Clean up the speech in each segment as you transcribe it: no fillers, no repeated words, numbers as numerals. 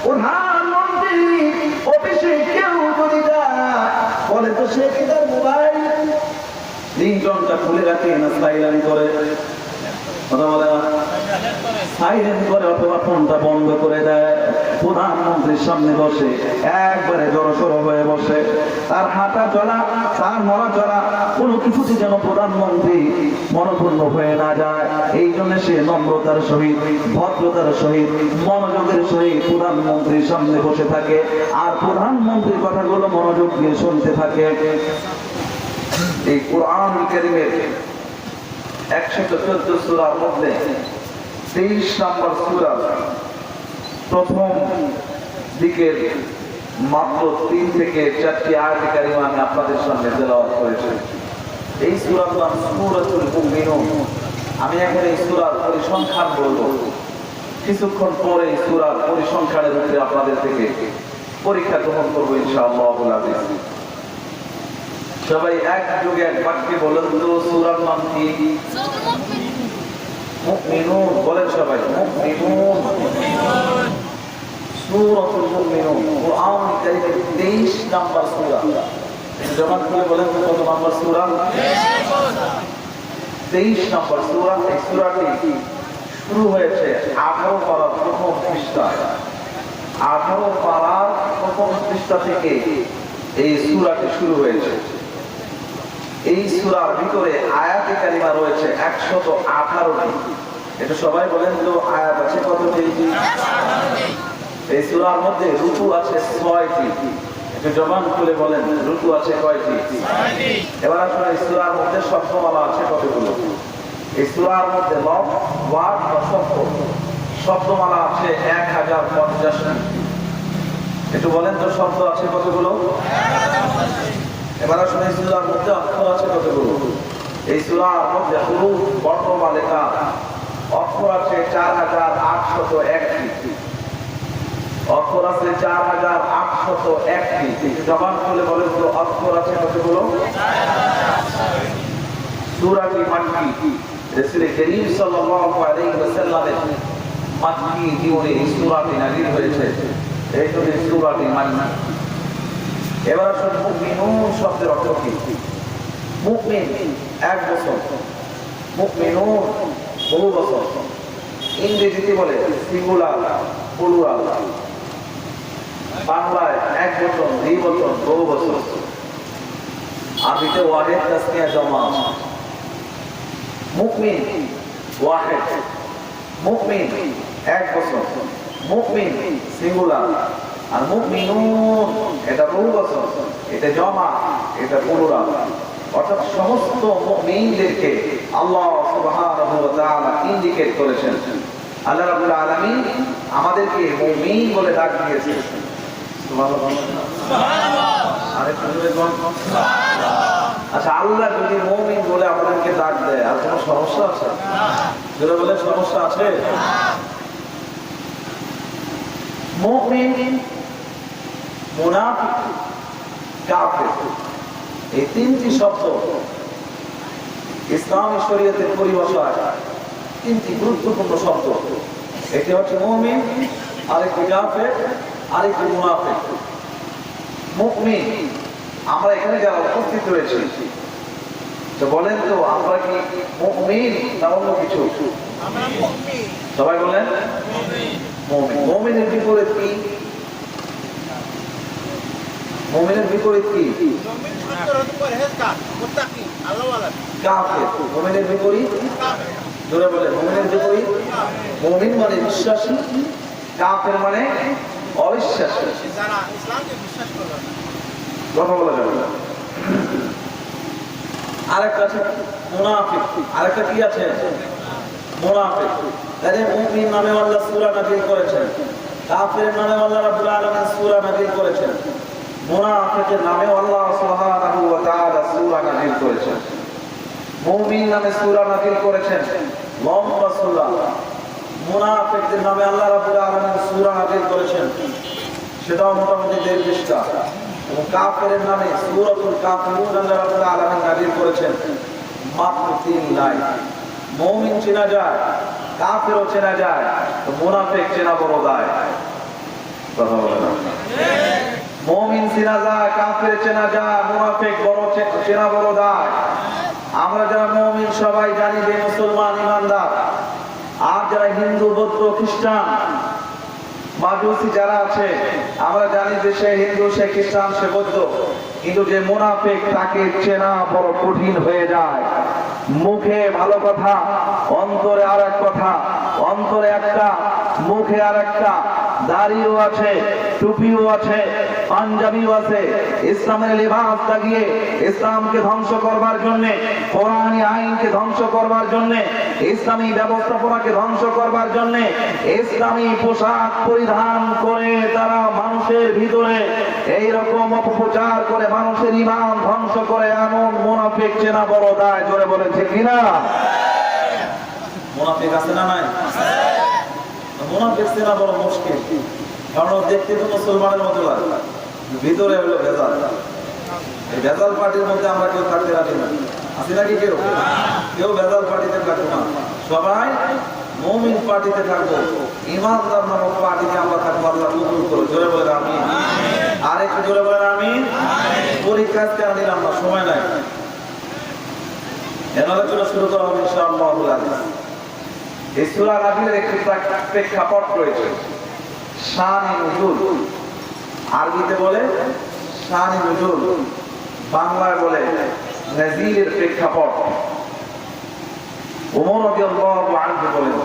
প্রধানমন্ত্রী অফিসে কেউ যদি যায় বলে তো সে কি তার মোবাইল রিংটনটা খুলে রাখে না সাইলেন্ট করে? কথা বলে না, সাইলেন্ট করে অথবা ফোনটা বন্ধ করে দেয়। প্রধানমন্ত্রীর সামনে বসে একবারে জড়সড় হয়ে বসে, তার হাঁটা চলা, তার নড়া চলা কোনো কিছুতে যেন প্রধানমন্ত্রী মনোপূর্ণ হয়ে না যায়। এই জন্য সে নম্রতার সহিত, ভদ্রতার সহিত, মনোযোগের সহিত প্রধানমন্ত্রীর সামনে বসে থাকে আর প্রধানমন্ত্রীর কথাগুলো মনোযোগ দিয়ে শুনতে থাকে। এই কোরআন কারীমের 114 সূরার মধ্যে 23 নম্বর সূরা প্রথম দিকের মাত্র 3 থেকে 4টি আয়াত কারিমা আমি আপনাদের সামনে তেলাওয়াত করেছি। এই সূরার নাম সূরাতুল মুমিনুন। আমি এখন এই সূরার পরিসংখ্যান বলবো, কিছুক্ষণ পরে এই সূরার পরিসংখ্যানের উপরে আপনাদের থেকে পরীক্ষা গ্রহণ করবো ইনশাআল্লাহ। সবাই একযোগে এক বাক্যে বলেন তো সূরার নাম কি? মুমিনুন। বলেন সবাই, মুমিনুন। সূরাতুল মুমিনুন কোরআন কারীমের 23 নম্বর সূরা। জবান খুলে বলেন তো কত নম্বর সূরা? 23 নম্বর সূরা। এই সূরাটি শুরু হয়েছে 18 পারার প্রথম পৃষ্ঠায়। 18 পারার প্রথম পৃষ্ঠা থেকে এই সূরাটি শুরু হয়েছে। এই সূরার ভিতরে আয়াতে কারিমা রয়েছে 118টি। এটা সবাই বলেন তো আয়াত আছে কতটি? এই সূরার মধ্যে রুকু আছে 6টি। এটা জবান খুলে বলেন রুকু আছে কয়টি? 6টি। এবার আসুন এই সূরার মধ্যে শব্দমালা আছে কতগুলো? এই সূরার মধ্যে লফজ, ওয়ার্ড বা শব্দমালা আছে 1050টি। একটু বলেন তো শব্দ আছে কতগুলো? এবার আসুন এই সূরার মধ্যে অক্ষর আছে কতগুলো? এই সূরার মধ্যে হুরুফ, বর্ণমালা লেখা অক্ষর আছে 4801টি। অক্ষর আছে 4801টি। জবান খুলে বলেন তো অক্ষর আছে কতগুলো? সূরাটি মাক্কি। রাসূল করিম সাল্লাল্লাহু আলাইহি ওয়াসাল্লামের মাক্কি জীবনে এই সূরাটি নাযিল হয়েছে। এই জন্য এই সূরাটি মাক্কি। এবার আসুন মুমিনুন শব্দের অর্থ কি? মুমিন এক বছর, মুমিনুন বহু বছর। ইংরেজিতে বলে সিঙ্গুলার, প্লুরাল। বাংলায় এক বছর, 2 বছর, বহু বছর। আরবিতে ওয়াহিদ তাসনিয়া জামা। মুমিন ওয়াহিদ, মুমিন এক বছর, মুমিন সিঙ্গুলার। আর মুমিনুন এটা বহু বছর, এটা জমা, এটা প্লুরাল। অর্থাৎ সমস্ত মুমিনদেরকে আল্লাহ সুবহানাহু ওয়া তাআলা ইন্ডিকেট করেছেন। আল্লাহ রাব্বুল আলামিন আমাদেরকে মুমিন বলে ডাক দিয়েছেন। সুবহানাল্লাহ, সুবহানাল্লাহ। আরেকটু জোরে বলুন সুবহানাল্লাহ। আচ্ছা, আল্লাহ যদি মুমিন বলে আমাদেরকে ডাক দেয় আর কোনো সমস্যা আছে? না। জোরে বলেন সমস্যা আছে? না। মুমিন, মুনাফিক, কাফের, এই 3টি শব্দ ইসলামী শরীয়তের পরিভাষায় 3টি গুরুত্বপূর্ণ শব্দ। একটি হচ্ছে মুমিন, আরেকটি কাফের, আরেকটি মুনাফিক। মুমিন আমরা এখানে যারা উপস্থিত রয়েছি, তো বলেন তো আমরা কি মুমিন না অন্য কিছু? সবাই বলেন মুমিন। মুমিনের বিপরীত কি? মুমিনের বিপরীত কি? কাফের। মুমিনের বিপরীত? জোরে বলে মুমিনের বিপরীত? মুমিন মানে বিশ্বাসী, কাফের মানে অবিশ্বাসী। কথা বলা যাবে না। আরেকটা আছে মুনাফিক। আরেকটা কি আছে? মুনাফিক। তাহলে মুমিন নামে আল্লাহ সূরা নাযিল করেছেন, কাফের নামে আল্লাহ রাব্বুল আলামিন সূরা নাযিল করেছেন, মুনাফিকের নামে আল্লাহ সুবহানাহু ওয়া তাআলা সূরা নাযিল করেছেন। মুমিন নামে সূরা নাযিল করেছেন লম্বা সূরা। মুনাফিকদের নামে আল্লাহ রাব্বুল আলামিন সূরা নাযিল করেছেন, সেটাও মোটামুটি 1.5 পৃষ্ঠা। এবং কাফেরের নামে সূরাতুল কাফিরুন আল্লাহ রাব্বুল আলামিন নাযিল করেছেন মাত্র 3 লাইন। মুমিন চেনা যায়, কাফেরও চেনা যায়, তো মুনাফিক চেনা বড় দায়। কথা বলে না। মুমিন চেনা যায়, কাফের চেনা যায়, মুনাফিক বড় চেনা বড় যায়। আমরা যারা মুমিন সবাই জানি যে মুসলমান ইমানদার, আর যারা হিন্দু বৌদ্ধ খ্রিস্টান মাজুসি যারা আছে আমরা জানি যে সে হিন্দু সে খ্রিস্টান সে বৌদ্ধ, কিন্তু যে মুনাফিক তাকে চেনা বড় কঠিন হয়ে যায়। মুখে ভালো কথা, অন্তরে আর এক কথা, অন্তরে একটা মুখে আর একটা, দাড়িও আছে টুপিও আছে পাঞ্জাবিও আছে, ইসলামের লেবাস লাগিয়ে ইসলামকে ধ্বংস করবার জন্য, কোরআনী আইনকে ধ্বংস করবার জন্য, ইসলামী ব্যবস্থাপনাকে ধ্বংস করবার জন্য ইসলামী পোশাক পরিধান করে তারা মানুষের ভিতরে এইরকম অপপ্রচার করে মানুষের ঈমান ধ্বংস করে, এমন মুনাফিক চেনা বড় দায়। জোরে বলেন ঠিক কিনা? মুনাফিক আছে না নাই? মুনাফিক চেনা বড় মুশকিল, কারণ দেখতে তো মুসলমানের মতো লাগে, ভিতরে হলো ভেজাল। এই ভেজাল পার্টির মধ্যে আমরা কেউ থাকতে রাজি না, আছি নাকি? কেউ কেউ ভেজাল পার্টিতে থাকবো না, সবাই মুমিন পার্টিতে থাকবো, ইমানদার নামক পার্টিতে আমরা থাকবো। আল্লাহ কবুল করো। জোরে বলেন আমিন। আর একটু জোরে বলেন আমিন। পরীক্ষা কেন দিলাম না, সময় নাই, আলোচনা শুরু করা হবে ইনশাআল্লাহ। এই সূরা নাজিলের একটি প্রেক্ষাপট রয়েছে, শান-ই নুজুল। আরবিতে বলে শান-ই নুজুল, বাংলায় বলে নাজিলের প্রেক্ষাপট। ওমর রাদিয়াল্লাহু আনহু বলেন,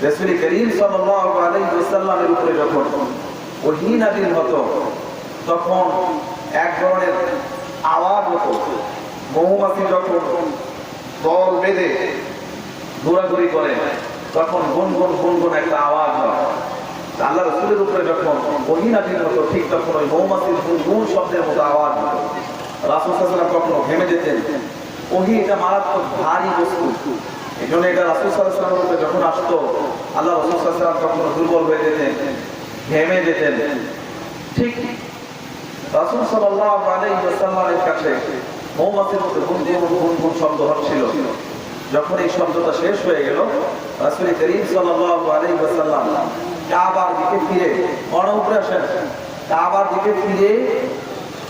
রাসূল করিম সাল্লাল্লাহু আলাইহি ওয়াসাল্লামের উপরে যখন ওহী নাযিল হতো তখন এক ধরনের আওয়াজ হতো। মৌমাছি যখন দল বেঁধে ঘোরাঘুরি করে তখন গুনগুন গুনগুন একটা আওয়াজ হয়। আল্লাহ রাসূলের উপরে যখন ওহী নাযিল হতো ঠিক তখন ওই মৌমাছির গুনগুন শব্দের মতো আওয়াজ হতো। রাসূল সাল্লাল্লাহু আলাইহি ওয়াসাল্লাম কখনো থেমে যেতেন। ওহী এটা মারাত্মক ভারী বস্তু, এই জন্য এটা রাসূল সাল্লাল্লাহু আলাইহি ওয়াসাল্লামের উপরে যখন আসতো আল্লাহ রাসূল সাল্লাল্লাহু আলাইহি ওয়াসাল্লাম কখনো দুর্বল হয়ে যেতেন, থেমে যেতেন। ঠিক রাসূল সাল্লাল্লাহু আলাইহি ওয়াসাল্লামের কাছে মৌমাছির মতো গুনগুন গুনগুন শব্দ হচ্ছিল। যখন এই শব্দটা শেষ হয়ে গেল রাসূল করিম সাল্লাল্লাহু আলাইহি ওয়াসাল্লাম কাবার দিকে ফিরে, উপরে আসেন, কাবার দিকে ফিরে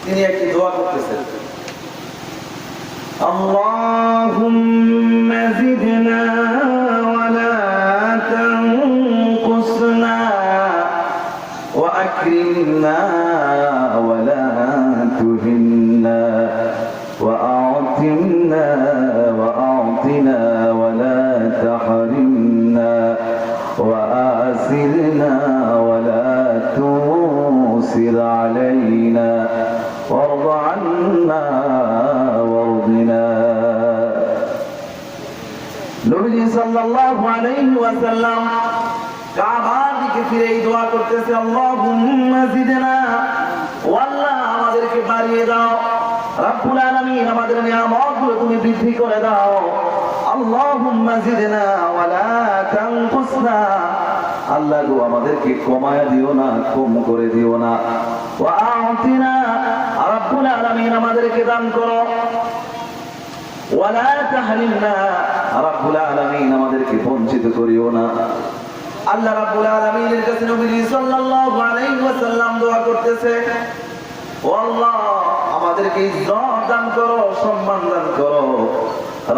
তিনি একটি দোয়া করতেছেন, আল্লাহুম্মা জিদনা ওয়া লা তানকুসনা ওয়া আকরিমনা ওয়া লা তুহিন্না ওয়া আ'তিনা ওয়া আ'তিনা ওয়া লা তাহরিমনা ওয়া আসিরনা ওয়া লা তুসির আলাইনা وارض عنا وارضنا। নবী সাল্লাল্লাহু আলাইহি ওয়াসাল্লাম কাবার দিকে ফিরে এই দোয়া করতেছে, আল্লাহুম্মা জিদনা, ও আল্লাহ আমাদেরকে বাড়িয়ে দাও, রব্বুল আলামিন আমাদের নিয়ামতগুলো তুমি বৃদ্ধি করে দাও। আল্লাহুম্মা জিদনা ওয়া লা তানকুসনা, আল্লাহ গো আমাদেরকে কমায়া দিও না, কম করে দিও না। ওয়া আ'তিনা, রব্বুল আলামিন আমাদেরকে দান করো। ওয়া লা তাহরিমনা, রব্বুল আলামিন আমাদেরকে বঞ্চিত করিও না। আল্লাহ রাব্বুল আলামিনের কাছে নবী সাল্লাল্লাহু আলাইহি ওয়াসাল্লাম দোয়া করতেছে, ও আল্লাহ আমাদেরকে ইজ্জত দান করো, সম্মান দান করো,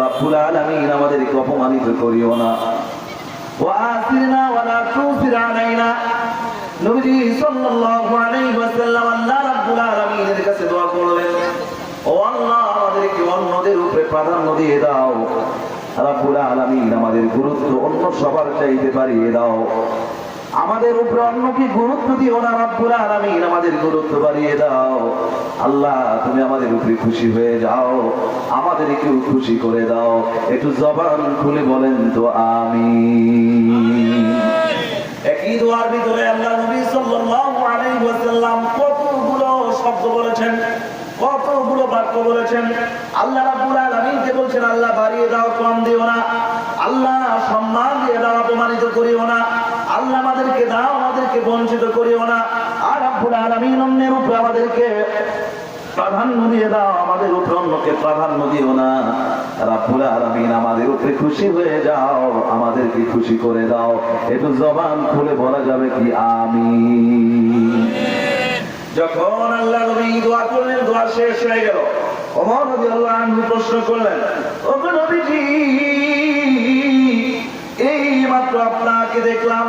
রাব্বুল আলামিন আমাদেরকে অপমানিত করিও না। ওয়া আসিরনা ওয়া লা তুসির আলাইনা, নবী সাল্লাল্লাহু আলাইহি ওয়াসাল্লাম আল্লাহ রাব্বুল আলামিনের কাছে দোয়া করলেন, ও আল্লাহ আমাদেরকে অন্যদের উপরে প্রাধান্য দিয়ে দাও, রাব্বুল আলামিন আমাদের গুরুত্ব অন্য সবার চাইতে বাড়িয়ে দাও, আমাদের উপরে অন্যকে গুরুত্ব দিও না, রাব্বুল আলামিন আমাদের গুরুত্ব বাড়িয়ে দাও। আল্লাহ তুমি আমাদের উপরে খুশি হয়ে যাও, আমাদেরকেও খুশি করে দাও। একটু জবান খুলে বলেন তো আমিন। একই দোয়ার ভিতরে আল্লাহ নবী সাল্লাল্লাহু আলাইহি ওয়াসাল্লাম কতগুলো শব্দ বলেছেন, কতগুলো বাক্য বলেছেন। আল্লাহ রাব্বুল আলামিনকে বলছেন আল্লাহ বাড়িয়ে দাও, কম দিও না, আল্লাহ সম্মান দিয়ে দাও, অপমানিত করিও না, আল্লাহ আমাদেরকে দাও, আমাদেরকে বঞ্চিত করিও না। আর রাব্বুল আলামিন অন্যের উপরে আমাদেরকে প্রাধান্য দিয়ে দাও, আমাদের উপরে অন্যকে প্রাধান্য দিও না। রাব্বুল আলামিন আমাদের উপরে খুশি হয়ে যাও, আমাদেরকে খুশি করে দাও। একটু জবান খুলে বলা যাবে কি আমিন? যখন আল্লাহ নবী দোয়া করলেন, দোয়া শেষ হয়ে গেল, ওমর রাদিয়াল্লাহু আনহু প্রশ্ন করলেন, ও নবীজি, এই মাত্র আপনাকে দেখলাম,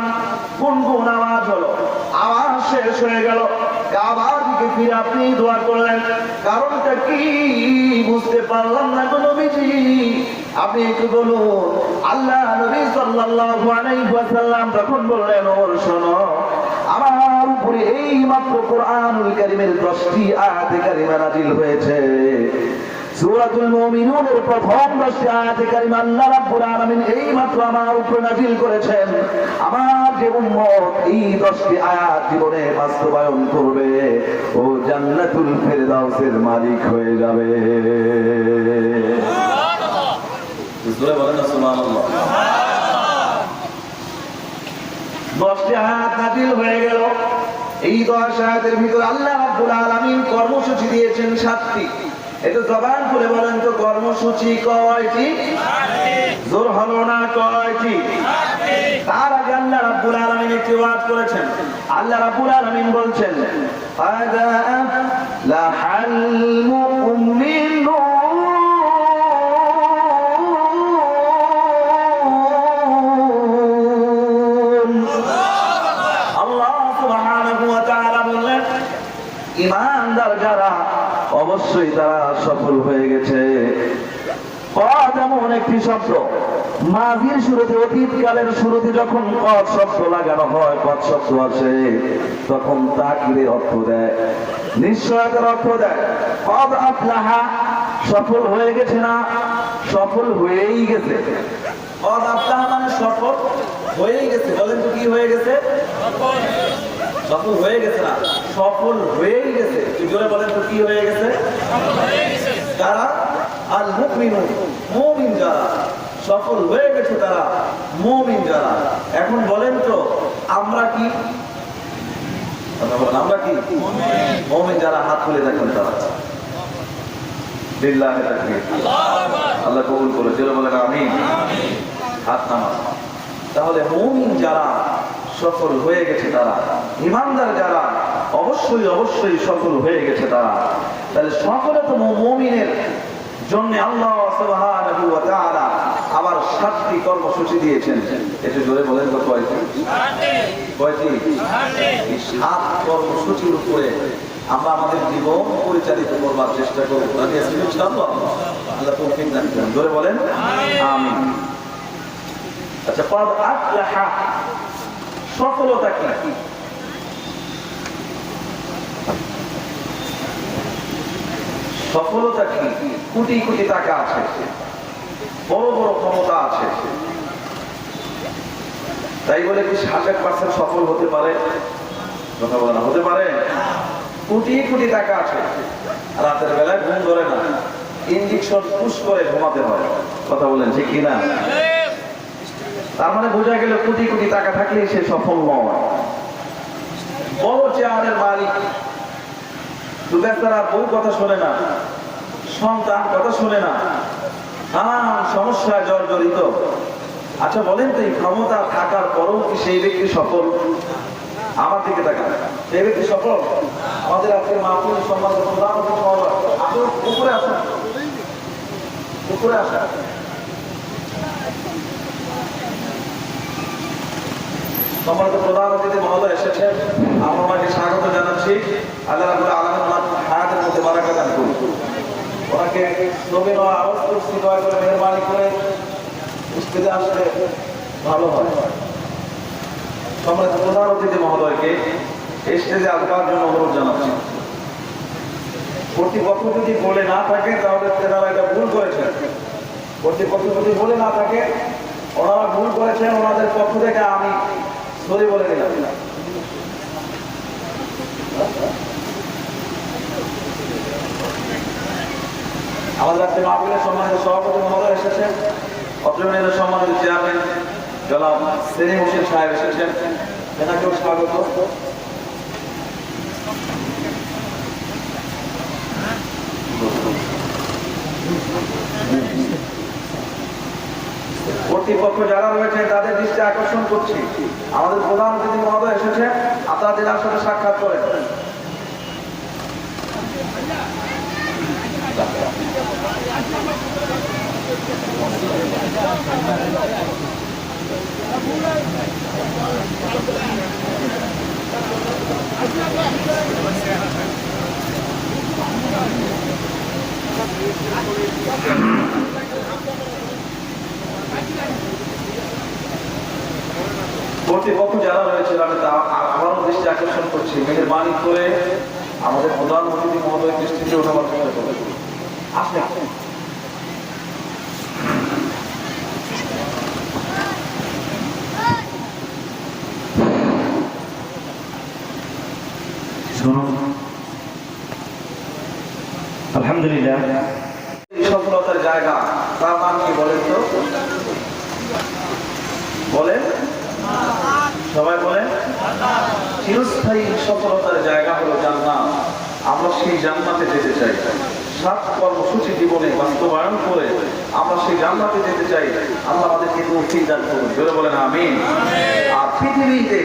গুনগুন আওয়াজ হলো, আওয়াজ শেষ হয়ে গেল, কাবার দিকে ফিরে আপনি দোয়া করলেন, কারণটা কি বুঝতে পারলাম না গো নবীজি, আপনি একটু বলুন। আল্লাহ নবী সাল্লাল্লাহু আলাইহি ওয়াসাল্লাম তখন বললেন, ওমর শোনো, আমার উপরে এই মাত্র কোরআনুল কারীমের 10টি আয়াতে কারিমা নাযিল হয়েছে। সূরাতুল মুমিনুনের প্রথম 10টি আয়াতে কারিমা আল্লাহ রাব্বুল আলামিন এই মাত্র আমার উপরে নাযিল করেছেন। আমার যে উম্মত এই 10টি আয়াত জীবনে বাস্তবায়ন করবে, ও জান্নাতুল ফেরদাউসের মালিক হয়ে যাবে। সুবহানাল্লাহ, জোরে বলেন না সুবহানাল্লাহ। 10টি আয়াত নাযিল হয়ে গেল। এই 10 আয়াতের ভিতর আল্লাহ রাব্বুল আলামিন কর্মসূচি দিয়েছেন 7টি। এটা জবান খুলে বলেন তো, কর্মসূচি কয়টি? 7টি। জোর হলো না, কয়টি? 7টি। তার আগে আল্লাহ রাব্বুল আলামিন একটি ওয়াজ করেছেন। আল্লাহ রাব্বুল আলামিন বলছেন, ফাদা লাহাল মুমিনুন, ঈমানদার যারা অবশ্যই তারা সফল হয়ে গেছে। কদ এমন একটি শব্দ, মাজির শুরুতে, অতীতকালের শুরুতে যখন কদ শব্দ লাগানো হয়, কদ শব্দ আসে, তখন তাকিদের অর্থ দেয়, নিশ্চয়তার অর্থ দেয়। কদ আফলাহা, সফল হয়ে গেছে না, সফল হয়েই গেছে। কদ আফলাহা মানে সফল হয়েই গেছে। বলেন তো কি হয়ে গেছে? সফল হয়ে গেছে না, সফল হয়েই গেছে। জোরে বলেন তো কি হয়ে গেছে? তারা আল মুমিনুন, মুমিন যারা, সফল হয়ে গেছে তারা মুমিন যারা। এখন বলেন তো আমরা কি? আমরা কি মুমিন যারা? হাত তুলে দেখেন তারা। বিল্লাহি তাকবীর, আল্লাহ কবুল করে। জোরে বলেন আমিন। হাত নামান। তাহলে মুমিন যারা সফল হয়ে গেছে তারা, ঈমানদার যারা অবশ্যই অবশ্যই সফল হয়ে গেছে তারা। তাহলে সফলতম মুমিনের জন্য আল্লাহ সুবহানাহু ওয়া তাআলা আবার 7টি কর্মসূচি দিয়েছেন। এটা জোরে বলেন তো কয়টি? 7টি। এই 7 কর্মসূচির উপরে আমরা আমাদের জীবন পরিচালিত করবার চেষ্টা করব। রাজি আছেন ইনশাআল্লাহ? আল্লাহ তৌফিক দান করুন। জোরে বলেন আমিন। আচ্ছা, কদ আফলাহা, সফলতা কি? সফলতা কি? কোটি কোটি টাকা আছে, বড় বড় ক্ষমতা আছে, তাই বলে কি 100% সফল হতে পারে? কথা বলে না, হতে পারে? কোটি কোটি টাকা আছে, রাতের বেলায় ঘুম ধরে না, ইনজেকশন পুশ করে ঘুমাতে হয়। কথা বলেন ঠিক কিনা? তার মানে বোঝা গেল কোটি কোটি টাকা থাকলে সে সফল নয়। বড় চেয়ারের মালিক, দু বেচারা বউ কথা শোনে না, সন্তান কথা শোনে না, নানান সমস্যায় জর্জরিত। আচ্ছা বলেন তো, এই ক্ষমতা থাকার পরেও কি সেই ব্যক্তি সফল? আমার দিকে তাকান, সেই ব্যক্তি সফল? আমাদের আজকে মাহফিল সম্মানিত প্রধান অতিথি, আপনি উপরে আসুন, উপরে আসা। সম্মানিত প্রধান অতিথি মহোদয় এসেছেন, আমরা ওনাকে স্বাগত জানাচ্ছি। আল্লাহ রাব্বুল আলামিন ওনার হায়াতের মধ্যে বারাকা দান করুন। ওনাকে নবীন আওয়াজ করছি, দয়া করে মেহরবানি করে স্টেজে আসলে ভালো হয়। সম্মানিত প্রধান অতিথি মহোদয়কে স্টেজে আসবার জন্য অনুরোধ জানাচ্ছি। কর্তৃপক্ষ যদি বলে না থাকে তাহলে তেনারা এটা ভুল করেছেন। কর্তৃপক্ষ যদি বলে না থাকে ওনারা ভুল করেছেন, ওনাদের পক্ষ থেকে আমি সরি বলে দিলাম। আমাদের আজকে মাহফিলের সম্মানিত সভাপতি মহোদয় এসেছেন, অত্র সম্মানিত চেয়ারম্যান জনাব সেলিম হোসেন সাহেব এসেছেন, এনাকেও স্বাগত। প্রতিপক্ষ যারা রয়েছে তাদের দৃষ্টি আকর্ষণ করছি, আমাদের প্রধান অতিথি মহোদয় এসেছে, আপনারা তার সাথে সাক্ষাৎ করেন। কর্তৃপক্ষ যারা রয়েছে আমি তা আবারও দৃষ্টি আকর্ষণ করছি, মেহেরবানি করে আমাদের প্রধান অতিথি মহোদয় দৃষ্টিতে ওঠাবার চেষ্টা করবেন। আসলে শুনুন, আলহামদুলিল্লাহ, সফলতার জায়গা তার নাম কি বলেন তো? বলেন, সবাই বলেন। চিরস্থায়ী সফলতার জায়গা হলো জান্নাত। আমরা সেই জান্নাতে যেতে চাই। 7 কর্মসূচি জীবনে বাস্তবায়ন করে আমরা সেই জান্নাতে যেতে চাই। আল্লাহ আমাদেরকে তৌফিক দান করুন, জোরে বলেন আমিন। আর পৃথিবীতে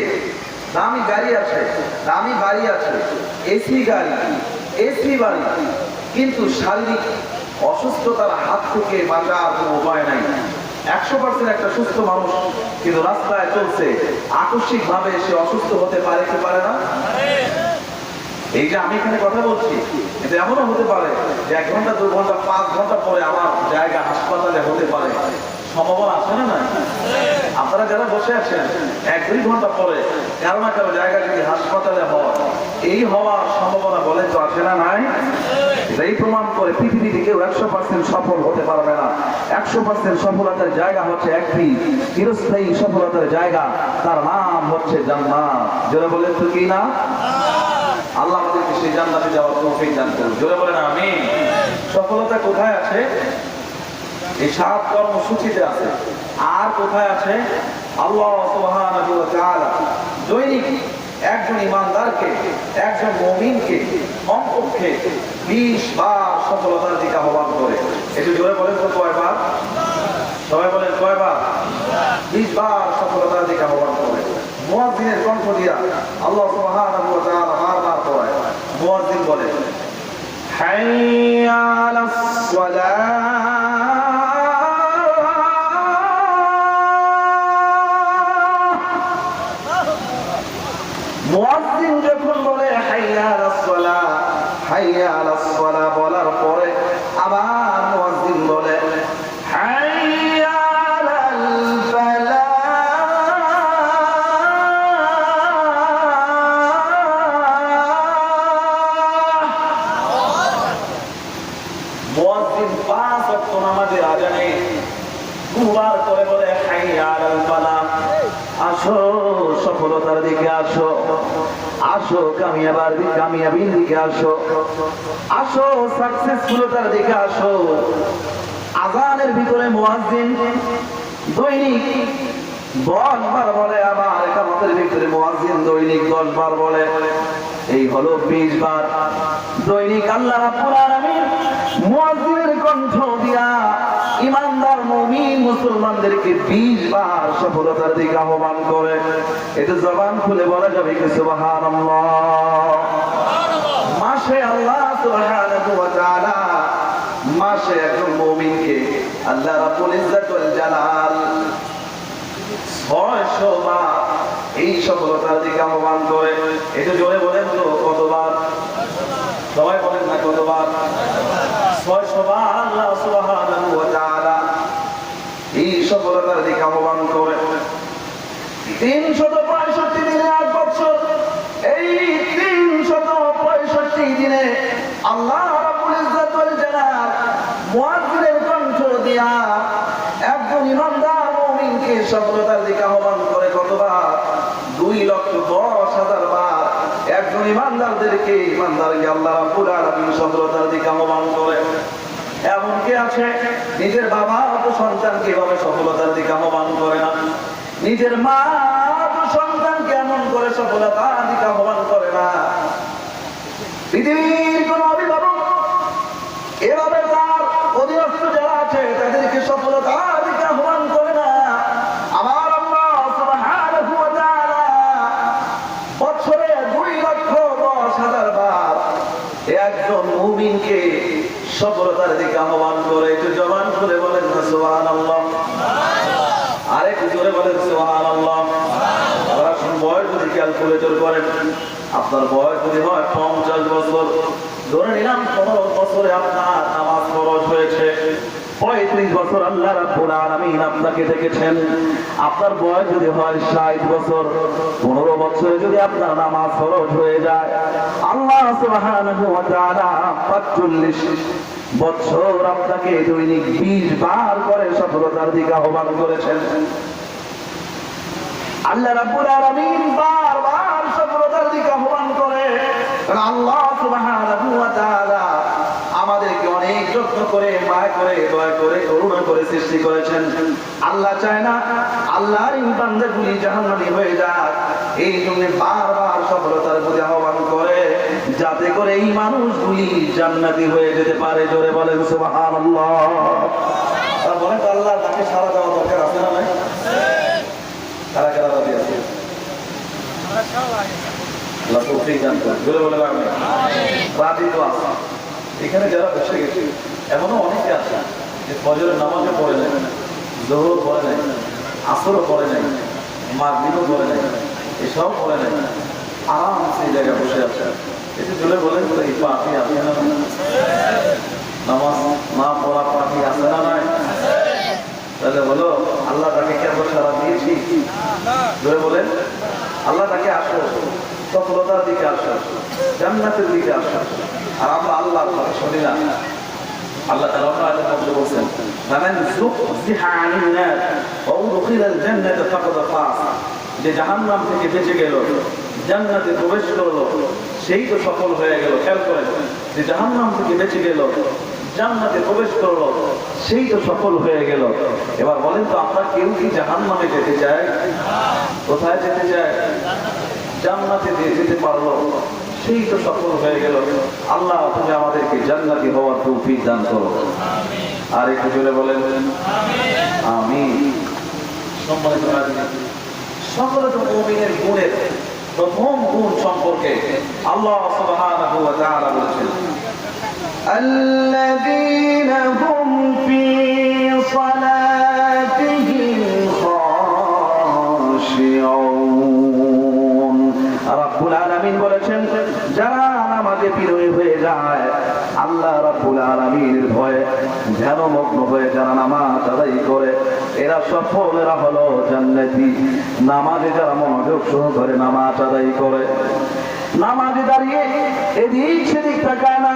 দামি গাড়ি আছে, দামি বাড়ি আছে, এসি গাড়ি, এসি বাড়ি, কিন্তু শারীরিক অসুস্থতার হাত থেকে বাঁচার কোনো উপায় নাই। 100% একটা সুস্থ মানুষ কিন্তু রাস্তায় চলছে, আকস্মিক ভাবে সে অসুস্থ হতে পারে কি পারে না? এই যে আমি এখানে কথা বলছি, এটা এমনও হতে পারে যে 1 ঘন্টা 2 ঘন্টা 5 ঘন্টা পরে আমার জায়গা হাসপাতালে হতে পারে, সম্ভাবনা আছে না? নাই? আপনারা যারা বসে আছেন 1-2 ঘন্টা পরে কারো না কারো জায়গা যদি হাসপাতালে হয়, এই হওয়ার সম্ভাবনা বলেন তো আছে না? নাই? এটাই প্রমাণ করে পৃথিবীতে কেউ 100% সফল হতে পারবে না। 100% সফলতার জায়গা হচ্ছে একটি চিরস্থায়ী সফলতার জায়গা, তার নাম হচ্ছে জান্নাত। যারা বলেন তো কি না? আল্লাহ আমাদেরকে সেই জান্নাতে যাওয়ার তৌফিক দান করুন, জোরে বলেন আমিন। সফলতা কোথায় আছে? এই 7 কর্মসূচিতে আছে। আর কোথায় আছে? আল্লাহ সুবহানাহু ওয়া তাআলা দৈনিক একজন ইমানদারকে, একজন মুমিনকে কমপক্ষে 20 বার সফলতার দিকে আহ্বান করে। একটু জোরে বলেন তো কয়বার? সবাই বলেন কয়বার? 20 বার সফলতার দিকে আহ্বান করে। মুয়াজ্জিনের কণ্ঠ দিয়া আল্লাহ সুবহানাহু ওয়া তাআলা বারবার কয়। মুয়াজ্জিন বলে, হাইয়া আলাস সালাহ, মুয়াজ্জিন যখন বলে হাইয়া আলাস সালাহ, হাইয়া আলাস সালাহ বলার পরে আবার মুয়াজ্জিন বলে হাইয়া আলাল ফালাহ। মুয়াজ্জিন 5 ওয়াক্ত নামাজের আযানে দুবার করে বলে হাইয়া আলাল ফালাহ, আসো সফলতার দিকে আসো, আসো কামিয়াবির দিকে আসো, আসো সাকসেসফুলতার দিকে আসো। আযানের ভিতরে মুয়াজ্জিন দৈনিক 10 বার বলে, আবার ইকামতের ভিতরে মুয়াজ্জিন দৈনিক 10 বার বলে। এই হলো 20 বার। দৈনিক আল্লাহ রাব্বুল আলামিন মুয়াজ্জিনের কণ্ঠ দিয়া ইমানদার মুমিন মুসলমানদেরকে 20 বার সফলতার দিকে আহ্বান করে। এটা জবান খুলে বলা যাবে কি সুবহানাল্লাহ। মাসে আল্লাহ সুবহানাহু ওয়া তাআলা মাসে একজন মুমিনকে আল্লাহ রাব্বুল ইজ্জত ওয়াল জালাল 600 বার এই সফলতার দিকে আহ্বান করে। এটা জোরে বলেন তো কতবার? সবাই বলেন না কতবার? 600 বার আল্লাহ সুবহানাহু ওয়া তাআলা এই সফলতার দিকে আহ্বান করে। 365 দিনে 8 বছর, এই 365 দিনে আল্লাহ রাব্বুল ইজ্জত ওয়াল জালাল মুয়াজ্জিনের কণ্ঠ দিয়া একজন ইমানদার মুমিনকে সফলতার দিকে আহ্বান করে কতবার? 2,10,000 বার একজন ইমানদারকে আল্লাহ রাব্বুল আলামিন সফলতার দিকে আহ্বান করে। এমন কে আছে নিজের বাবা তো সন্তানকে এভাবে সফলতার দিকে আহ্বান করে না? নিজের মা তো সন্তানকে এমন করে সফলতার দিকে আহ্বান করে না? পৃথিবীর কোন অভিভাবক এভাবে তার অধীনস্থ যারা আছে তাদেরকে সফলতার দিকে আহ্বান করে না। একজন মুমিনকে সফলতার দিকে আহ্বান করে। একটু জবান করে বলেন না সুবহানাল্লাহ, আরেকটু জোরে বলেন সুবহানাল্লাহ। আবার আসুন, বয়স যদি ক্যালকুলেটর করেন, আপনার বয়স যদি হয় 50 বছর, ধরে নিলাম 15 বছরে আপনার নামাজ ফরজ হয়েছে, 35 বছর আল্লাহ রাব্বুল আলামিন আপনাকে দেখেছেন। আপনার বয়স যদি হয় 60 বছর, 15 বছরে যদি আপনার নামাজ ফরজ হয়ে যায়, আল্লাহ সুবহানাহু ওয়া তাআলা 45 বছর আপনাকে দৈনিক 20 বার করে সফলতার দিকে আহ্বান করেছেন। আল্লাহ রাব্বুল আলামিন বারবার সফলতার দিকে আহ্বান করে। কারণ আল্লাহ সুবহানাহু ওয়া তাআলা আমাদেরকে অনেক যত্ন করে, মায়া করে, দয়া করে, করুণা করে সৃষ্টি করেছেন। আল্লাহ চায় না আল্লাহর এই বান্দাগুলি জাহান্নামী হয়ে যাক, এই জন্য বারবার সফলতার প্রতি আহ্বান করে, যাতে করে এই মানুষগুলি জান্নাতি হয়ে যেতে পারে। জোরে বলেন সুবহানাল্লাহ। আর বলেন তো, আল্লাহ তাকে সারা দেওয়া দরকার আছে না নাই? কারা কারা রাজি আছে? আল্লাহ তৌফিক দান করুন। জোরে বলেন আমিন। রাজি তো আছে। এখানে যারা বসে গেছে, এমনও অনেকে আছে যে ফজরের নামাজও পড়ে নাই, যোহর পড়ে নাই, আসরও পড়ে নাই, মাগরিবও পড়ে নাই, এসব পড়ে নাই, আরামসে এই জায়গায় বসে আছে। একটু জোরে বলেন তো, এই পাখি আছে না? নামাজ না পড়া পাখি আছে না নাই? তাহলে বলো, আল্লাহ তাকে কেন সারা দিয়েছি? জোরে বলেন, আল্লাহ তাকে আসো, সফলতার দিকে আসো, জান্নাতের দিকে আসো। আর আমরা আল্লাহর কথা শুনি না। আল্লাহ তাআলা আয়াতের মধ্যে বলেন, ফামান যুহজিহা আনিন নার ওয়া উদখিলাল জান্নাতা ফাকাদ ফাজ, যে জাহান্নাম থেকে বেঁচে গেল, জান্নাতে প্রবেশ করলো, সেই তো সফল হয়ে গেল। খেয়াল করেন, যে জাহান্নাম থেকে বেঁচে গেল, জান্নাতে প্রবেশ করলো, সেই তো সফল হয়ে গেল। এবার বলেন তো, আমরা কেউ কি জাহান্নামে যেতে চাই? কোথায় যেতে চাই? জান্নাতে যেতে পারলো, সেই তো সফল হয়ে গেল। আল্লাহ তুমি আমাদেরকে জান্নাতি হওয়ার তৌফিক দান করো। আর একটু জোরে বলেন আমিন। সম্মানিত হাজিরিন, সকলত মুমিনের গুণের প্রথম গুণ সম্পর্কে আল্লাহ সুবহানাহু ওয়া তাআলা বলেছেন, আল্লাযীনা হুম ফি সালাতিহিম খাশিউন। রাব্বুল আলামিন বলেছেন, যারা নামাজে বিনয়ী হয়ে যায়, আল্লাহ রাব্বুল আলামিনের ভয়ে ধ্যানমগ্ন হয়ে যারা নামাজ আদায় করে, এরা সফল, এরা হলো জান্নাতি। নামাজে যারা মনোযোগ সহকারে নামাজ আদায় করে, নামাজে দাঁড়িয়ে এদিক সেদিক তাকায় না,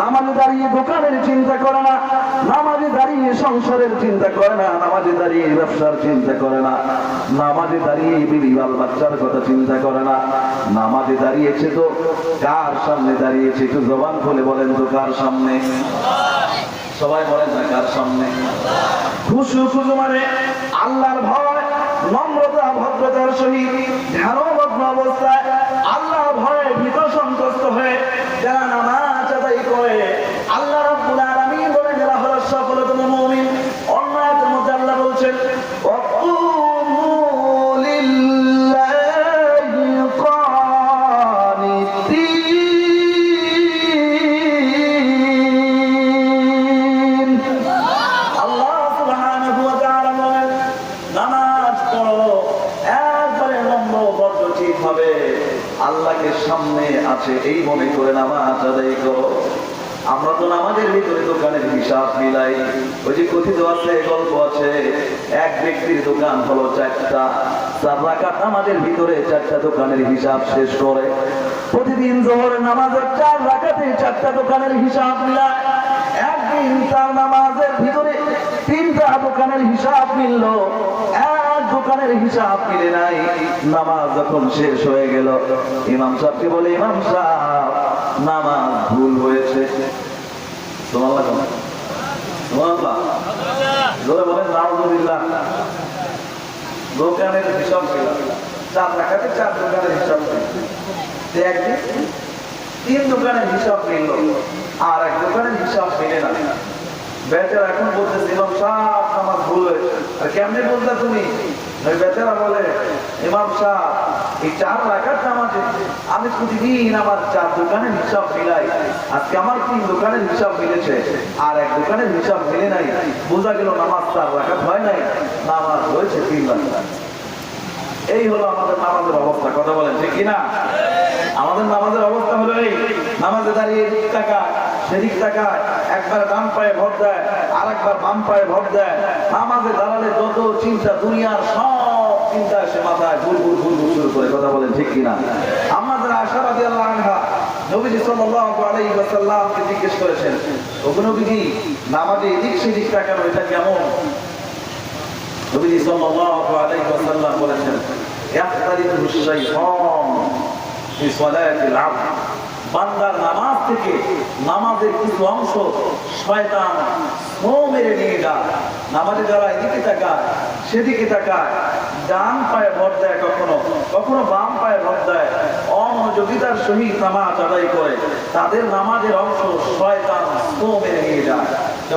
নামাজে দাঁড়িয়ে দোকানের চিন্তা করে না, নামাজে দাঁড়িয়ে সংসারের চিন্তা করে না, নামাজে দাঁড়িয়ে ব্যবসার চিন্তা করে না, নামাজে দাঁড়িয়ে বিবি বাল বাচ্চার কথা চিন্তা করে না, নামাজে দাঁড়িয়েছে তো কার সামনে দাঁড়িয়েছে? একটু জবান খুলে বলেন তো, কার সামনে? সবাই বলেন না, কার সামনে? খুশু খুশু মানে আল্লাহর ভয়, নম্রতা ভদ্রতার সহিত ধ্যানমগ্ন অবস্থায় আল্লাহর ভয়ে ভীত সন্ত্রস্ত হয়ে যারা নামাজ আদায় করে, আল্লাহ রাব্বুল আলামিন বলেন যারা হলো সফলতম মুমিন। অন্য আয়াতের মধ্যে আল্লাহ বলছেন, ওয়াকুমু লিল্লাহি কানিতিন। আল্লাহ সুবহানাহু ওয়া তাআলা বলেন, নামাজ পড়ো একবারে নম্র ভদ্র ঠিক হবে, আল্লাহকে সামনে আছে এই মনে করে নামাজ আদায় করো। আমরা তো নামাজের ভিতরে দোকানের হিসাব মিলাই। ওই যে কথিত আছে, গল্প আছে, এক ব্যক্তির দোকান হলো 4টা, 4 রাকাত নামাজের ভিতরে 4টা দোকানের হিসাব শেষ করে। প্রতিদিন যোহরের নামাজের 4 রাকাতে 4টা দোকানের হিসাব মিলায়। একদিন তার নামাজের ভিতরে 3টা দোকানের হিসাব মিলল, এক দোকানের হিসাব মিলে নাই। নামাজ যখন শেষ হয়ে গেল, ইমাম সাহেবকে বলে, ইমাম সাহেব নামাজ ভুল হয়েছে। সুবহানাল্লাহ, সুবহানাল্লাহ, জোরে বলেন নাউযুবিল্লাহ। দোকানের হিসাব ছিল 4 রাকাতে 4 দোকানের হিসাব ছিল। একদিন 3 দোকানের হিসাব মিলল, আর এক দোকানের হিসাব মিলে না। বেচারা এখন বলতেছে, ইমাম সাহেব নামাজ ভুল হয়েছে। আর কেমনে বলতে তুমি? বেচারা বলে, ইমাম সাহেব এই 4 রাকাত নামাজে আমি প্রতিদিন আমার 4 দোকানের হিসাব মিলাই। আজকে আমার 3 দোকানের হিসাব মিলেছে, আর 1 দোকানের হিসাব মিলে নাই। বোঝা গেল নামাজ 4 রাকাত হয় নাই, নামাজ হয়েছে 3 রাকাত। এই হলো আমাদের নামাজের অবস্থা। কথা বলেন ঠিক কিনা? আমাদের নামাজের অবস্থা হলো এই, নামাজে দাঁড়িয়ে এদিক তাকায় সেদিক তাকায়, একবার ডান পায়ে ভর দেয় আর একবার বাম পায়ে ভর দেয়। নামাজে দাঁড়ালে যত চিন্তা, দুনিয়ার সব চিন্তা সে মাথায় ভুল ভুল ভুল ভুল শুরু করে। কথা বলেন ঠিক কিনা? আমাদের আয়েশা রাদিয়াল্লাহু আনহা নবীজি সাল্লাল্লাহু আলাইহি ওয়াসাল্লামকে জিজ্ঞেস করেছেন, ওগো নবীজি, নামাজে এদিক সেদিক তাকানো এটা কেমন? নবীজি সাল্লাল্লাহু আলাইহি ওয়াসাল্লাম বলেছেন, ইয়াখতারিফু শাইতান ফি সালাতিল আবদ। বান্দার নামাজ থেকে নামাজের কিছু অংশ শয়তান ছো মেরে নিয়ে যায়। নামাজে যারা এদিকে তাকায় সেদিকে তাকায়, ডান পায়ে ভর দেয়, কখনো কখনো বাম পায়ে ভর দেয়, অমনোযোগিতার সহিত নামাজ আদায় করে, তাদের নামাজের অংশ শয়তান ছো মেরে নিয়ে যায়।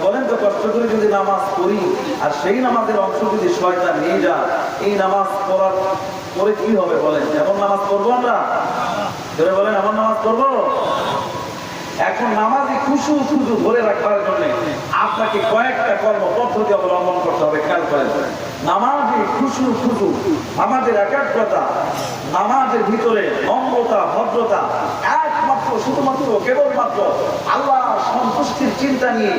বলেন তো, কষ্ট করে যদি নামাজ পড়ি আর সেই নামাজের অংশ যদি শয়তান নিয়ে যায়, এই নামাজ পড়ার পরে কি হবে বলেন? এমন নামাজ পড়বো আমরা? বলেন, এমন নামাজ পড়বো? এখন নামাজে খুশু খুশু ধরে রাখার জন্য আপনাকে কয়েকটা কর্ম পদ্ধতি অবলম্বন করতে হবে। খেয়াল করেন, নামাজে খুশু খুশু, আমাদের একাগ্রতা, নামাজের ভিতরে নম্রতা, ভদ্রতা, একমাত্র শুধুমাত্র কেবলমাত্র আল্লাহ সন্তুষ্টির চিন্তা নিয়ে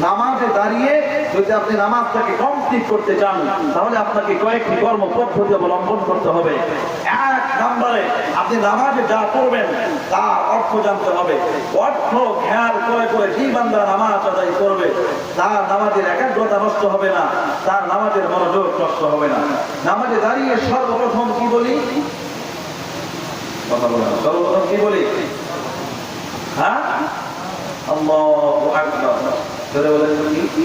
নামাজে দাঁড়িয়ে যদি আপনি নামাজটাকে কমপ্লিট করতে চান, তাহলে আপনাকে কয়েকটি কর্ম পদ্ধতি অবলম্বন করতে হবে। 1 নম্বরে, আপনি নামাজে যা পড়বেন তার অর্থ জানতে হবে। অর্থ খেয়াল করে করে যে বান্দা নামাজ আদায় করবে, তার নামাজের একাগ্রতা নষ্ট হবে না, তার নামাজের মনোযোগ নষ্ট হবে না। নামাজে দাঁড়িয়ে সর্বপ্রথম কি বলি? কথা বলেন, সর্বপ্রথম কি বলি? হ্যাঁ, আল্লাহু আকবার। ধরে বলেন কি?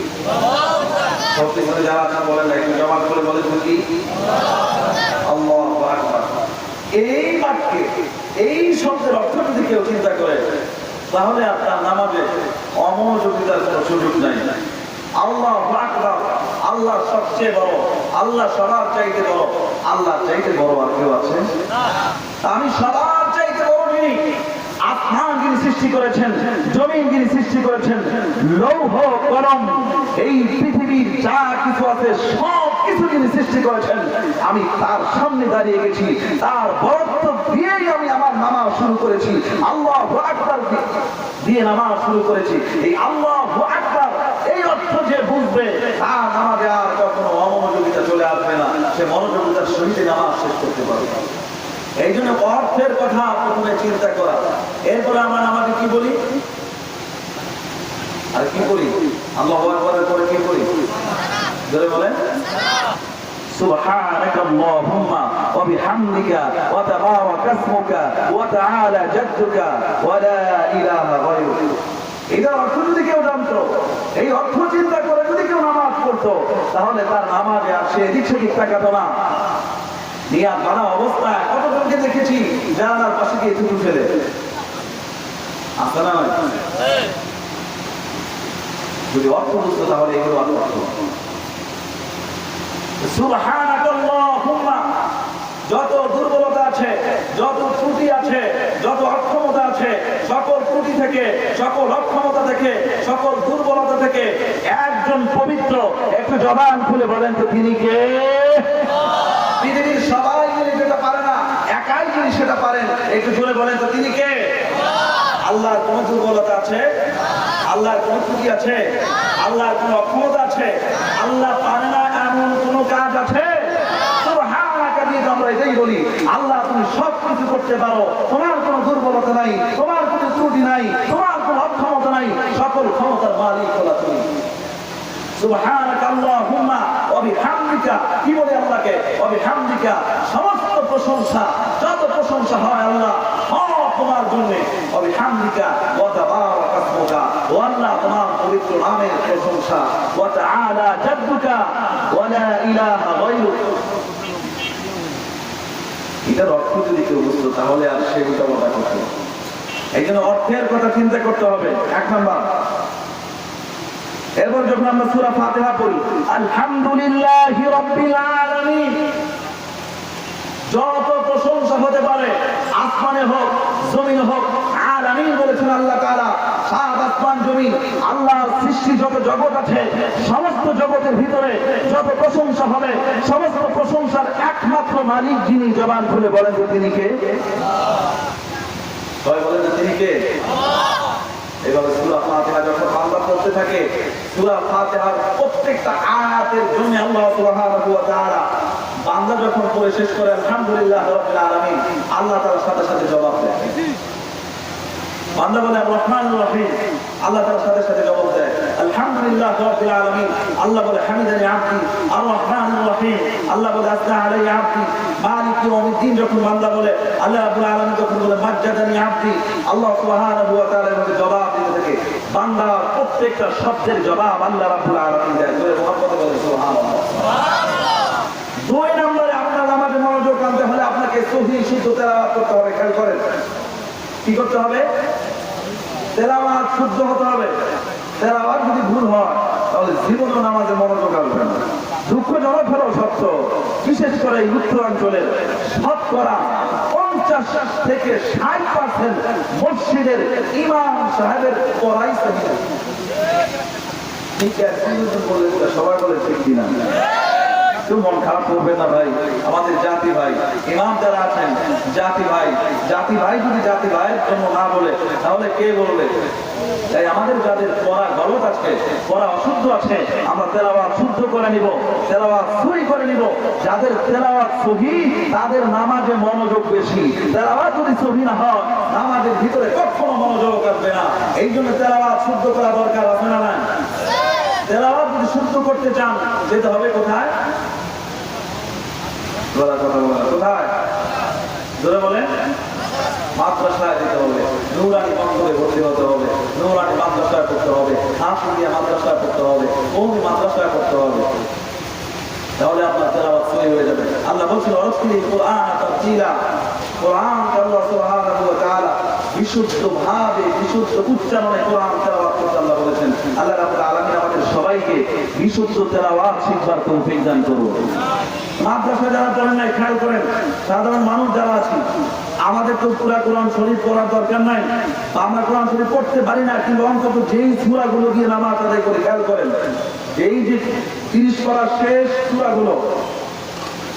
সবচেয়ে করে যারা আপনারা বলেন না, একটু জমা করে বলেন কি? আল্লাহু আকবার। এই বাক্যে এই শব্দের অর্থ যদি কেউ চিন্তা করে, তাহলে আপনার নামাজে অমনোযোগিতার কোনো সুযোগ নাই। আল্লাহু আকবার, আল্লাহ সবচেয়ে বড়, আল্লাহ সবার চাইতে বড়। আল্লাহ চাইতে বড় আর কেউ আছে? আমি সবার চাইতে বড় যিনি, আসমান যিনি সৃষ্টি করেছেন, জমিন যিনি সৃষ্টি করেছেন, লৌহ কলম, এই পৃথিবীর যা কিছু আছে সব কিছু যিনি সৃষ্টি করেছেন, আমি তার সামনে দাঁড়িয়ে গেছি, তার বরত্ব দিয়েই আমি আমার নামাজ শুরু করেছি। আল্লাহু আকবার দিয়ে নামাজ শুরু করেছি। এই আল্লাহু আকবার এই অর্থ যে বুঝবে, তার নামাজে আর কখনো অমনোযোগিতা চলে আসবে না, সে মনোযোগিতার সহিত নামাজ শেষ করতে পারবে। এই জন্য অর্থের কথা প্রথমে চিন্তা করা। এরপরে আমরা নামাজে কি বলি? আর কি বলি? আল্লাহু আকবারের পরে কি বলি? জোরে বলেন, সুবহানাকা আল্লাহুম্মা ওয়া বিহামদিকা ওয়া তাবারাকা ইসমুকা ওয়া তাআলা জাদ্দুকা ওয়া লা ইলাহা গায়রুক। এটার অর্থ যদি কেউ জানতো, এই অর্থ চিন্তা করে যদি কেউ নামাজ পড়তো, তাহলে তার নামাজে আর সে এদিক সেদিক তাকাতো না। নিয়াত বানা অবস্থায় কতজনকে দেখেছি জানালার পাশে গিয়ে থুতু ফেলে? আসে না? যদি অর্থ বুঝতো তাহলে এগুলো অর্থ। সুবহানাকাল্লাহুম্মা, যত দুর্বলতা আছে, যত ত্রুটি আছে, যত অক্ষমতা আছে, সকল ত্রুটি থেকে, সকল অক্ষমতা থেকে, সকল দুর্বলতা থেকে একজন পবিত্র। একটু জবান খুলে বলেন তো, তিনি কে? পৃথিবীর সবাই মিলে যেটা পারে না, একাই যিনি সেটা পারেন। একটু জোরে বলেন তো, তিনি কে? আল্লাহর কোন দুর্বলতা আছে? আল্লাহর কোন ত্রুটি আছে? আল্লাহর কোন অক্ষমতা আছে? আল্লাহ পারে না এমন কোন কাজ আছে? সুবহানাকা দিয়ে আমরা এটাই বলি, আল্লাহ তুমি সব কিছু করতে পারো, তোমার কোনো দুর্বলতা নাই, তোমার কোনো ত্রুটি নাই, তোমার কোনো অক্ষমতা নাই, সকল ক্ষমতার মালিক হলো তুমি। সুবহানাকা আল্লাহুম্মা ওয়া বিহামদিকা, কি বলে আল্লাহকে? ওয়া বিহামদিকা, সমস্ত প্রশংসা, যত প্রশংসা হয় আল্লাহ সব তোমার জন্য। ওয়া বিহামদিকা ওয়া তাবারাকা ইসমুকা, ও আল্লাহ তোমার পবিত্র নামের প্রশংসা। ওয়া তাআলা জাদ্দুকা ওয়া লা ইলাহা গায়রুক। এটার অর্থ যদি কেউ বুঝতো, তাহলে আর সে উল্টাপাল্টা করতো। এই জন্য অর্থের কথা চিন্তা করতে হবে 1 নাম্বার। এরপর যখন আমরা সূরা ফাতিহা পড়ি, আলহামদুলিল্লাহি রাব্বিল আলামিন, যত প্রশংসা হতে পারে, আসমানে হোক জমিনে হোক। আলামিন বলেছেন আল্লাহ তাআলা, সাত আসমান জমিন আল্লাহর সৃষ্টি যত জগৎ আছে, সমস্ত জগতের ভিতরে যত প্রশংসা হবে, সমস্ত প্রশংসার একমাত্র মালিক যিনি, জবান খুলে বলেন যে তিনি কে? সবাই বলেন যে তিনি কে? এভাবে সূরা ফাতিহা যখন বান্দা পড়তে থাকে, সূরা ফাতিহার প্রত্যেকটা আয়াতের জন্য আল্লাহ সুবহানাহু ওয়া তাআলা বান্দা যখন পড়ে শেষ করে আলহামদুলিল্লাহ রাব্বিল আলামিন, আল্লাহ তাআলার সাথে সাথে জবাব দেয়। বান্দা বলে আর রহমানুর রহিম, আল্লাহ তাআলার সাথে সাথে জবাব দেয় আলহামদুলিল্লাহ রাব্বিল আলামিন। আল্লাহ বলে হামিদানি আবদি। আর রহমানুর রহিম, আল্লাহ বলে আসনা আলাইয়া আবদি। মালিক ইয়াউমিদ্দিন যখন বান্দা বলে, আল্লাহ রাব্বুল আলামিন তখন বলে মাজ্জাদানি আবদি। আল্লাহ সুবহানাহু ওয়া তাআলা এর জবাব দিতে থাকে। বান্দা প্রত্যেকটা শব্দের জবাব আল্লাহ রাব্বুল আলামিন দেয়। জোরে মুহাম্মদ বলে সুবহানাল্লাহ। দুই নম্বরে আপনার নামাজে মনোযোগ আনতে হলে আপনাকে সহিহ শুদ্ধ তেলাওয়াত করতে হবে। খেয়াল করেন কি করতে হবে? তেলাওয়াত শুদ্ধ হতে হবে। তেলাওয়াত যদি ভুল হয় তাহলে জীবনও নামাজে মনোযোগ আসবে না। দুঃখজনক হলো সত্য, বিশেষ করে এই উত্তরাঞ্চলের শতকরা 50 থেকে 60% মসজিদের ইমাম সাহেবের পড়াই সহি না। ঠিক আছে, সবাই বলে ঠিক কিনা? মন খারাপ করবে না ভাই, আমাদের জাতি ভাই ইমাম যারা আছেন, জাতি ভাই যদি জাতি ভাইয়ের জন্য না বলে তাহলে কে বলবে? তাই আমাদের যাদের পড়া গলত আছে, পড়া অশুদ্ধ আছে, আমরা তেলাওয়াত শুদ্ধ করে নিব, তেলাওয়াত সহি করে নিব। যাদের তেলাওয়াত সহি তাদের নামাজে মনোযোগ বেশি। তেলাওয়াত যদি সহি না হয় নামাজের ভিতরে কখনো মনোযোগ আসবে না। এই জন্য তেলাওয়াত শুদ্ধ করা দরকার আছে না না? তেলাওয়াত যদি শুদ্ধ করতে চান যেতে হবে কোথায়? কোথায়? জোরে বলেন। মাদ্রাসায় যেতে হবে, নুরানি বন্ধে ভর্তি হতে হবে, নুরানি মাদ্রাসায় পড়তে হবে, হাফিজিয়া মাদ্রাসায় পড়তে হবে, কওমি মাদ্রাসায় পড়তে হবে। তাহলে আপনার তেলাওয়াত সহি হয়ে যাবে। আল্লাহ বলছেন ওয়ারতিলিল কুরআন তারতিলা। কোরআনকে আল্লাহ সুবহানাহু ওয়া তাআলা বিশুদ্ধভাবে বিশুদ্ধ উচ্চারণে কোরআন তেলাওয়াত করতে আল্লাহ বলেছেন। আল্লাহ রাব্বুল আলামিন আমাদের সবাইকে বিশুদ্ধ তেলাওয়াত শিখবার তৌফিক দান করুন। মাদ্রাসা যারা পড়েন নাই, খেয়াল করেন, সাধারণ মানুষ যারা আছি, আমাদের তো পুরা কোরআন শরীফ পড়ার দরকার নাই, আমরা কোরআন শরীফ পড়তে পারি না, কিন্তু অন্তত যেই সূরাগুলো দিয়ে নামাজ আদায় করে, খেয়াল করেন, এই যে 30 পারা শেষ সূরাগুলো,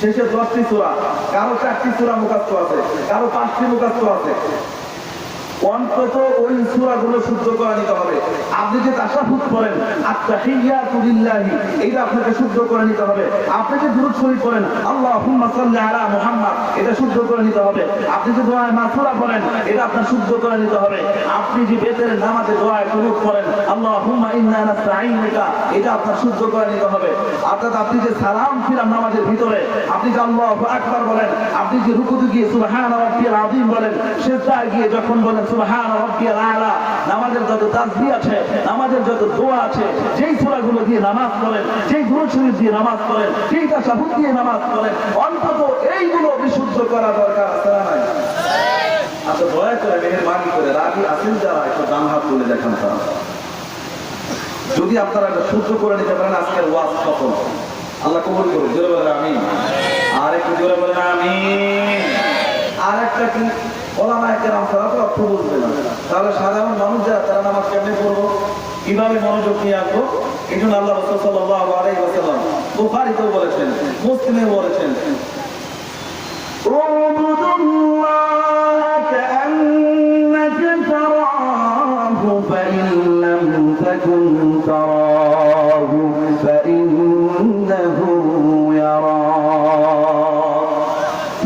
শেষে 10টি সূরা, কারো 4টি সূরা মুখস্থ আছে, কারো 5টি মুখস্থ আছে। অন্তত ওই সূরাগুলো শুদ্ধ করে নিতে হবে। আপনি যে তাশাহুদ পড়েন আত-তাহিয়াতু লিল্লাহি, এটা আপনাকে শুদ্ধ করে নিতে হবে। আপনি যে দুরূদ শরীফ পড়েন আল্লাহুম্মা সাল্লি আলা মুহাম্মাদ, এটা শুদ্ধ করে নিতে হবে। আপনি যে দোয়া মাসুরা পড়েন এটা আপনার শুদ্ধ করে নিতে হবে। আপনি যে বেতের নামাজে দোয়া কুনুত পড়েন আল্লাহুম্মা ইন্না নাস্তাঈনুকা, এটা আপনার শুদ্ধ করে নিতে হবে। অর্থাৎ আপনি যে সালাম ফিরাম নামাজের ভিতরে, আপনি যে আল্লাহু আকবার বলেন, আপনি যে রুকুতে গিয়ে সুবহানা রাব্বিয়াল আযীম বলেন, সিজদায় গিয়ে যখন বলেন সুবহান রাব্বিয়াল আলা, নামাজের যত তাসবিহ আছে, নামাজের যত দোয়া আছে, যেই সূরাগুলো দিয়ে নামাজ পড়েন, যেই দুরূদ শরীফ দিয়ে নামাজ পড়েন, যেই তাশাহুদ দিয়ে নামাজ পড়েন, অন্তত এইগুলো বিশুদ্ধ করা দরকার আছে না নাই? আচ্ছা, দয়া করে মেহেরবানি করে রাগী আছেন যারা, একটু ডান হাত তুলে দেখান। তারা যদি আপনারা শুদ্ধ করে নিতে পারেন আজকের ওয়াজ সফল, আল্লাহ কবুল করুন। জোরে বলেন আমিন। আর একটু জোরে বলেন আমিন। আর একটা কি, ওলামায়ে কেরাম তারা তো অর্থ বুঝবে না, তাহলে সাধারণ মানুষ যারা, তারা নামাজ কেমনে পড়বো, কিভাবে মনোযোগ নিয়ে আসবো? এই জন্য আল্লাহ রাসূল সাল্লাল্লাহু আলাইহি ওয়াসাল্লাম বুখারীতেও বলেছেন, মুসলিমেও বলেছেন, উবুদুল্লাহ কাআন্নাকা তারাহু ফাইন লাম তাকুন তারাহু ফাইন্নাহু ইয়ারাক।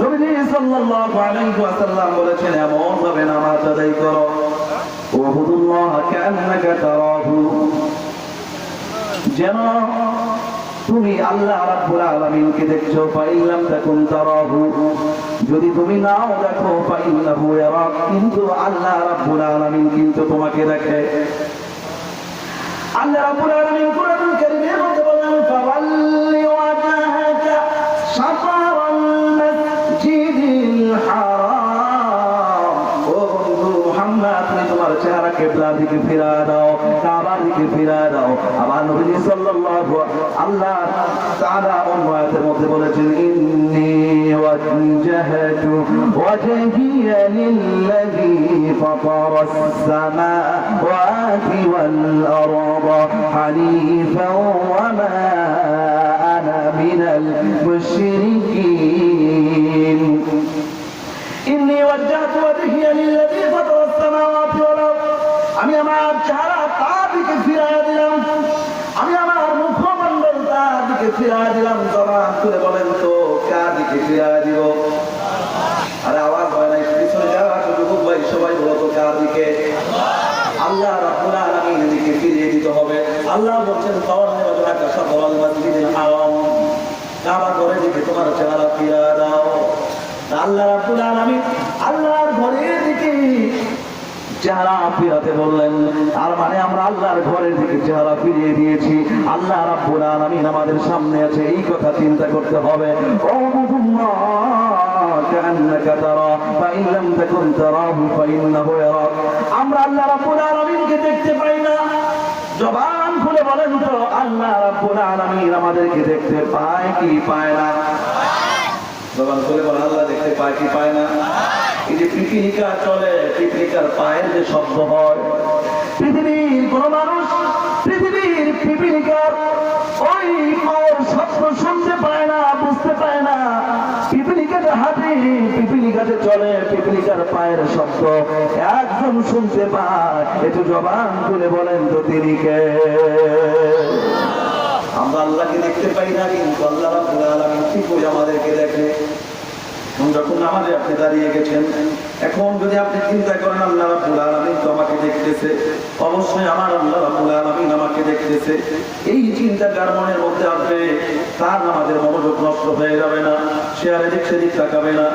নবী সাল্লাল্লাহু আলাইহি ওয়াসাল্লাম বলেছেন, এমন ভাবে নামাজ আদায় করো, উবুদুল্লাহ কাআন্নাকা তারাহু, যেন তুমি আল্লাহ রাব্বুল আলামিনকে দেখছো। ফাইন লাম তাকুন তারাহু, যদি তুমি নাও দেখো, ফাইন্নাহু ইয়ারাক, কিন্তু আল্লাহ রাব্বুল আলামিন কিন্তু তোমাকে দেখে। আল্লাহ রাব্বুল আলামিন কুরআনুল কারীমের মধ্যে বলেন, ফাওয়াল্লি ওয়াজহাকা শাতরাল মাসজিদিল হারাম। ও বন্ধু মুহাম্মদ, তুমি তোমার চেহারা কিবলার দিকে ফিরায় দাও, কাবার দিকে ফিরায় দাও। আমার নবী সাল্লাল্লাহু আল্লাহ তাআলা অন্য আয়াতের মধ্যে বলেছেন, ইন্নী ওয়াজজাহতু ওয়াজহিয়া লিল্লাযী ফাতারাস সামাওয়াতি ওয়াল আরদা হানিফান ওয়া মা আনা মিনাল মুশরিকিন। ইন্নী ওয়াজজাহতু ওয়াজহিয়া লিল্লাযী ফাতারাস সামাওয়াতি ওয়াল আরদ, আমি আমার চেহারা তার দিকে ফিরাইয়া দিলাম, আমি আমার মুখমণ্ডল তার দিকে ফিরাইয়া দিলাম। জবান খুলে বলেন তো কার দিকে ফিরাইয়া দিব? আরে আওয়াজ হয় না, পিছনে যারা যুবক ভাই সবাই বলো তো কার দিকে? আল্লাহ রাব্বুল আলামিনের দিকে ফিরিয়ে দিতে হবে। আল্লাহ বলছেন তাওয়াক্কালু শাতরাল মাসজিদিল হারাম, কাবার ঘরের দিকে তোমার চেহারা ফিরিয়ে দাও। আল্লাহ রাব্বুল আলামিন আল্লাহর ঘরের দিকে চেহারা ফিরাতে বললেন। তার মানে আমরা আল্লাহর ঘরের দিকে চেহারা ফিরিয়ে দিয়েছি। আল্লাহ রাব্বুল আলামিন আমাদের সামনে আছে, এই কথা চিন্তা করতে হবে। ও মুহাম্মদ কান্নাকা তারা ফাইন লাম তাকুন তারাহু ফাইন্নাহু ইয়ারাক, আমরা আল্লাহ রাব্বুল আলামিনকে দেখতে পাই না। জবান খুলে বলেন তো আল্লাহ রাব্বুল আলামিন আমাদেরকে দেখতে পায় কি পায় না? জবান খুলে বলেন আল্লাহ দেখতে পায় কি পায় না? এই যে পিপিলিকা চলে, পিপিলিকার পায়ের যে শব্দ হয়, পৃথিবীর কোন মানুষ পৃথিবীর পিপিলিকার ওই পায়ের শব্দ শুনতে পায় না, বুঝতে পায় না। পিপিলিকাতে হাঁটে, পিপিলিকাতে চলে, পিপিলিকার পায়ের শব্দ একদম শুনতে পায়। একটু জবান খুলে বলেন তো তিনি কে? আমরা আল্লাহকে দেখতে পাই না, কিন্তু আল্লাহ রাব্বুল আলামিন ঠিকই আমাদেরকে দেখে। যখন নামাজে আপনি দাঁড়িয়ে গেছেন, এখন যদি আপনি চিন্তা করেন আল্লাহ রাব্বুল আলামিন তো আমাকে দেখতেছে, অবশ্যই আমার আল্লাহ রাব্বুল আলামিন আমাকে দেখতেছে, এই চিন্তা যার মনের মধ্যে আসবে তার নামাজের মনোযোগ নষ্ট হয়ে যাবে না, সে আর এদিক সেদিক তাকাবে না।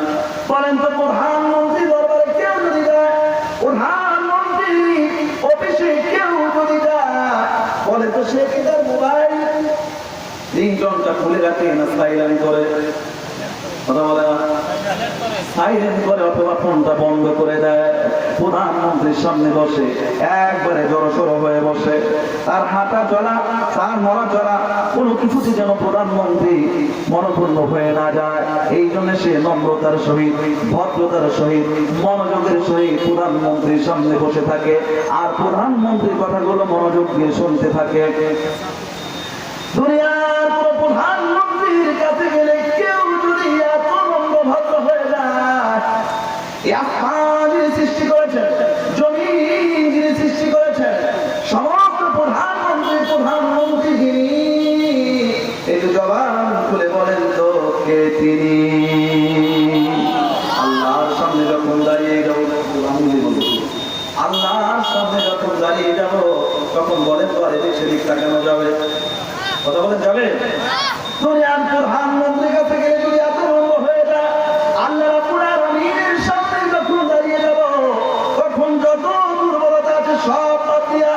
বলেন তো প্রধানমন্ত্রী দরবারে কেউ যদি যায়, প্রধানমন্ত্রী অফিসে কেউ যদি যায়, বলে তো সে কি তার মোবাইল রিংটনটা খুলে রাখে না সাইলেন্ট করে? কথা বলে না, সাইলেন্ট করে অথবা ফোনটা বন্ধ করে দেয়। প্রধানমন্ত্রীর সামনে বসে একবারে জড়সড় হয়ে বসে, তার হাঁটা চলা, তার নড়া চলা কোনো কিছুতে যেন প্রধানমন্ত্রী মনোপূর্ণ হয়ে না যায়। এই জন্য সে নম্রতার সহিত, ভদ্রতার সহিত, মনোযোগের সহিত প্রধানমন্ত্রীর সামনে বসে থাকে, আর প্রধানমন্ত্রীর কথাগুলো মনোযোগ দিয়ে শুনতে থাকে। দুনিয়ার কোন প্রধানমন্ত্রীর কাছে গেলে কেউ যদি এত নম্র ভদ্র হয়ে যায়, আসমান যিনি সৃষ্টি করেছেন, জমিন যিনি সৃষ্টি করেছেন, সমস্ত প্রধানমন্ত্রী যিনি, একটু জবান খুলে বলেন তো কে তিনি? আল্লাহর সামনে যখন দাঁড়িয়ে যাবো, আল্লাহর সামনে যখন দাঁড়িয়ে যাব, তখন বলেন তো আর এদিক সেদিক তাকানো যাবে? কথা বলেন যাবে? দুনিয়ার প্রধানমন্ত্রীর কাছে গেলে যদি এত নম্র হয়ে যায়, আল্লাহ রাব্বুল আলামিনের সামনে যখন দাঁড়িয়ে যাব, তখন যত দুর্বলতা আছে সব বাদ দিয়া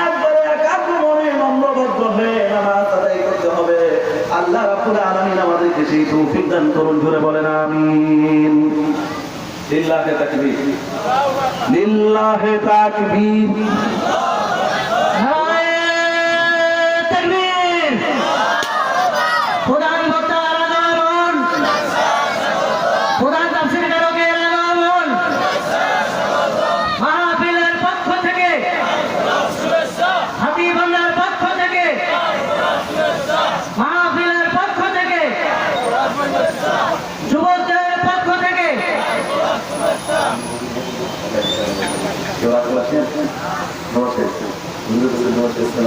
একবারে একাগ্র মনে নম্রভদ্র হয়ে নামাজ আদায় করতে হবে। আল্লাহ রাব্বুল আলামিন আমাদেরকে সেই তৌফিক দান করুন, জোরে বলেন আমিন। লিল্লাহি তাকবীর, লিল্লাহি তাকবীর। নমস্কার।